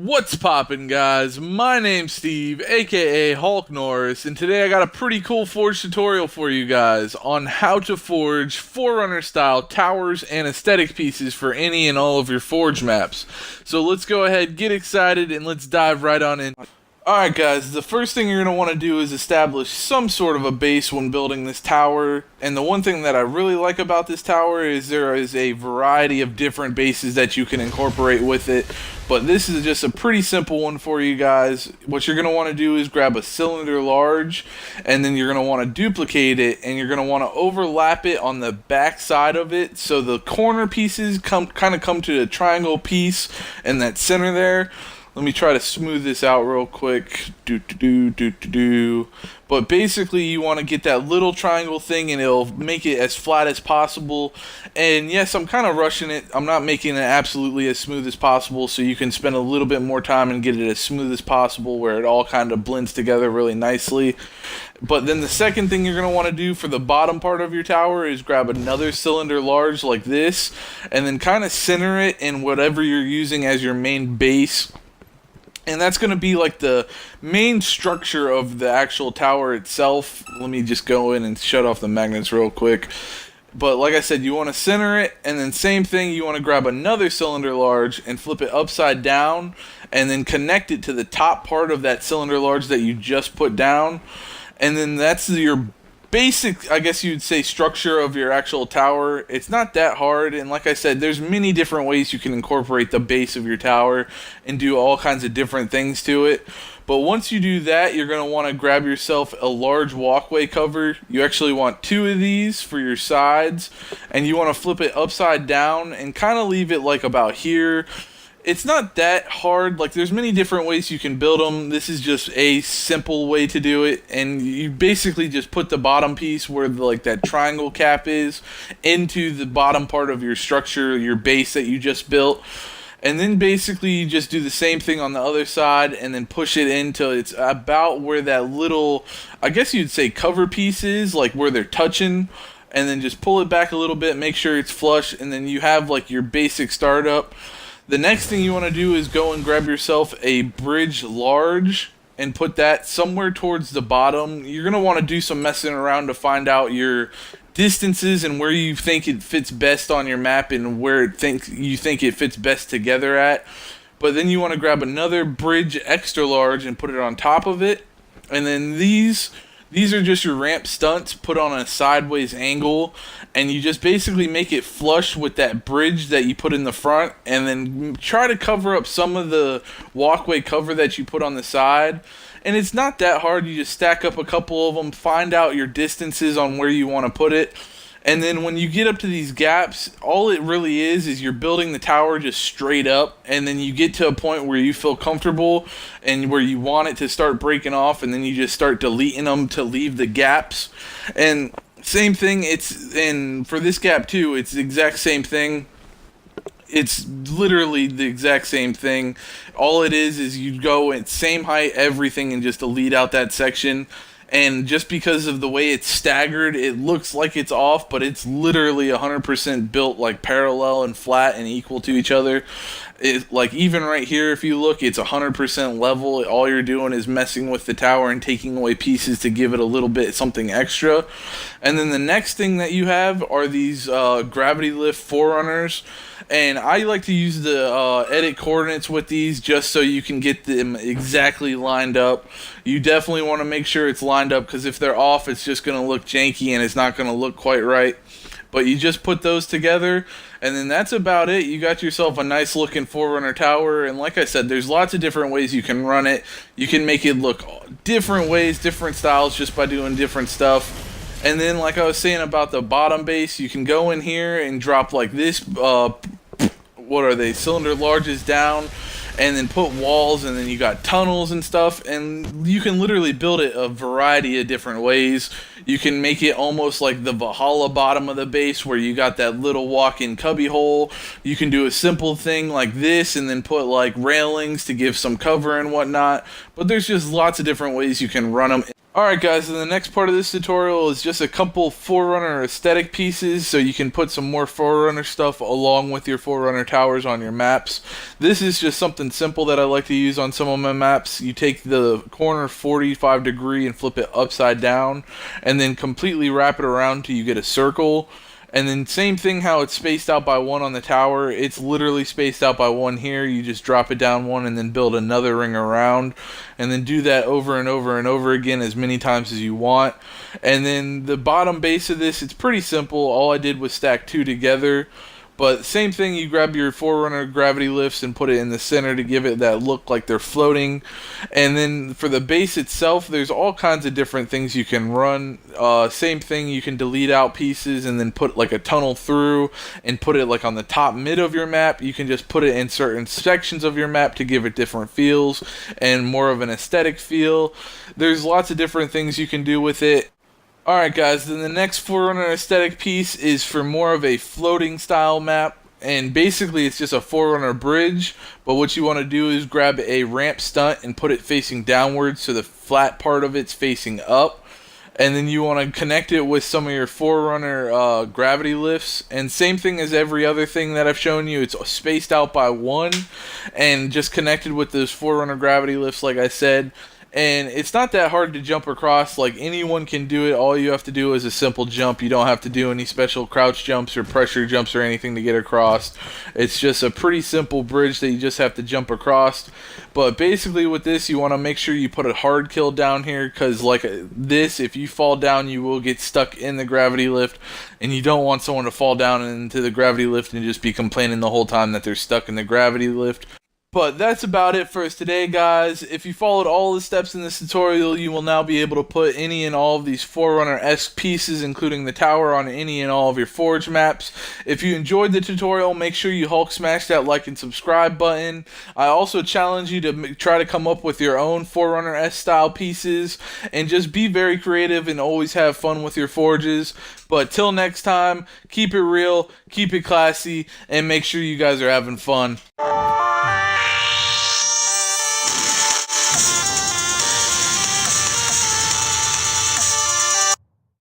What's poppin', guys? My name's Steve, aka Hulk Norris, and today I got a pretty cool forge tutorial for you guys on how to forge Forerunner style towers and aesthetic pieces for any and all of your forge maps. So let's go ahead, get excited, and let's dive right on in. Alright guys, the first thing you're going to want to do is establish some sort of a base when building this tower, and the one thing that I really like about this tower is there is a variety of different bases that you can incorporate with it, but this is just a pretty simple one for you guys. What you're going to want to do is grab a cylinder large, and then you're going to want to duplicate it, and you're going to want to overlap it on the back side of it, so the corner pieces come to a triangle piece in that center there. Let me try to smooth this out real quick. But basically you want to get that little triangle thing and it'll make it as flat as possible. And yes, I'm kind of rushing it. I'm not making it absolutely as smooth as possible, so you can spend a little bit more time and get it as smooth as possible where it all kind of blends together really nicely. But then the second thing you're going to want to do for the bottom part of your tower is grab another cylinder large like this and then kind of center it in whatever you're using as your main base. And that's going to be like the main structure of the actual tower itself. Let me just go in and shut off the magnets real quick. But like I said, you want to center it, and then same thing, you want to grab another cylinder large and flip it upside down, and then connect it to the top part of that cylinder large that you just put down. And then that's your basic, I guess you'd say, structure of your actual tower. It's not that hard, and like I said, there's many different ways you can incorporate the base of your tower and do all kinds of different things to it. But once you do that, you're going to want to grab yourself a large walkway cover. You actually want 2 of these for your sides, and you want to flip it upside down and kind of leave it like about here. It's not that hard. Like, there's many different ways you can build them. This is just a simple way to do it, and you basically just put the bottom piece where that triangle cap is into the bottom part of your structure, your base that you just built. And then basically you just do the same thing on the other side and then push it in till it's about where that little, I guess you'd say, cover piece is, like where they're touching. And then just pull it back a little bit, make sure it's flush, and then you have like your basic startup. The next thing you want to do is go and grab yourself a bridge large and put that somewhere towards the bottom. You're going to want to do some messing around to find out your distances and where you think it fits best on your map and where you think it fits best together at. But then you want to grab another bridge extra large and put it on top of it. And then these are just your ramp stunts put on a sideways angle, and you just basically make it flush with that bridge that you put in the front, and then try to cover up some of the walkway cover that you put on the side. And it's not that hard. You just stack up a couple of them, find out your distances on where you want to put it. And then when you get up to these gaps, all it really is you're building the tower just straight up, and then you get to a point where you feel comfortable and where you want it to start breaking off, and then you just start deleting them to leave the gaps. And same thing, and for this gap too, it's the exact same thing. It's literally the exact same thing. All it is you go at same height, everything, and just delete out that section. And just because of the way it's staggered, it looks like it's off, but it's literally 100% built like parallel and flat and equal to each other. Like even right here, if you look, it's 100% level. All you're doing is messing with the tower and taking away pieces to give it a little bit something extra. And then the next thing that you have are these gravity lift Forerunners. And I like to use the edit coordinates with these just so you can get them exactly lined up. You definitely want to make sure it's lined up, because if they're off, it's just going to look janky and it's not going to look quite right. But you just put those together, and then that's about it. You got yourself a nice looking Forerunner tower. And like I said, there's lots of different ways you can run it. You can make it look different ways, different styles, just by doing different stuff. And then like I was saying about the bottom base, you can go in here and drop like this, what are they, cylinder larges down, and then put walls, and then you got tunnels and stuff, and you can literally build it a variety of different ways. You can make it almost like the Valhalla bottom of the base where you got that little walk-in cubby hole. You can do a simple thing like this and then put like railings to give some cover and whatnot, but there's just lots of different ways you can run them. Alright guys, and the next part of this tutorial is just a couple Forerunner aesthetic pieces so you can put some more Forerunner stuff along with your Forerunner towers on your maps. This is just something simple that I like to use on some of my maps. You take the corner 45 degree and flip it upside down and then completely wrap it around till you get a circle. And then same thing how it's spaced out by one on the tower, it's literally spaced out by one here. You just drop it down one and then build another ring around. And then do that over and over and over again as many times as you want. And then the bottom base of this, it's pretty simple. All I did was stack two together. But same thing, you grab your Forerunner gravity lifts and put it in the center to give it that look like they're floating. And then for the base itself, there's all kinds of different things you can run. Same thing, you can delete out pieces and then put like a tunnel through and put it like on the top mid of your map. You can just put it in certain sections of your map to give it different feels and more of an aesthetic feel. There's lots of different things you can do with it. Alright guys, then the next Forerunner aesthetic piece is for more of a floating style map, and basically it's just a Forerunner bridge, but what you want to do is grab a ramp stunt and put it facing downwards so the flat part of it's facing up, and then you want to connect it with some of your Forerunner gravity lifts, and same thing as every other thing that I've shown you, it's spaced out by one, and just connected with those Forerunner gravity lifts like I said. And it's not that hard to jump across, like anyone can do it. All you have to do is a simple jump. You don't have to do any special crouch jumps or pressure jumps or anything to get across. It's just a pretty simple bridge that you just have to jump across. But basically with this, you want to make sure you put a hard kill down here, because like this, if you fall down, you will get stuck in the gravity lift, and you don't want someone to fall down into the gravity lift and just be complaining the whole time that they're stuck in the gravity lift. But that's about it for us today, guys. If you followed all the steps in this tutorial, you will now be able to put any and all of these Forerunner-esque pieces, including the tower, on any and all of your Forge maps. If you enjoyed the tutorial, make sure you Hulk smash that like and subscribe button. I also challenge you to try to come up with your own Forerunner-esque style pieces, and just be very creative and always have fun with your forges. But till next time, keep it real, keep it classy, and make sure you guys are having fun.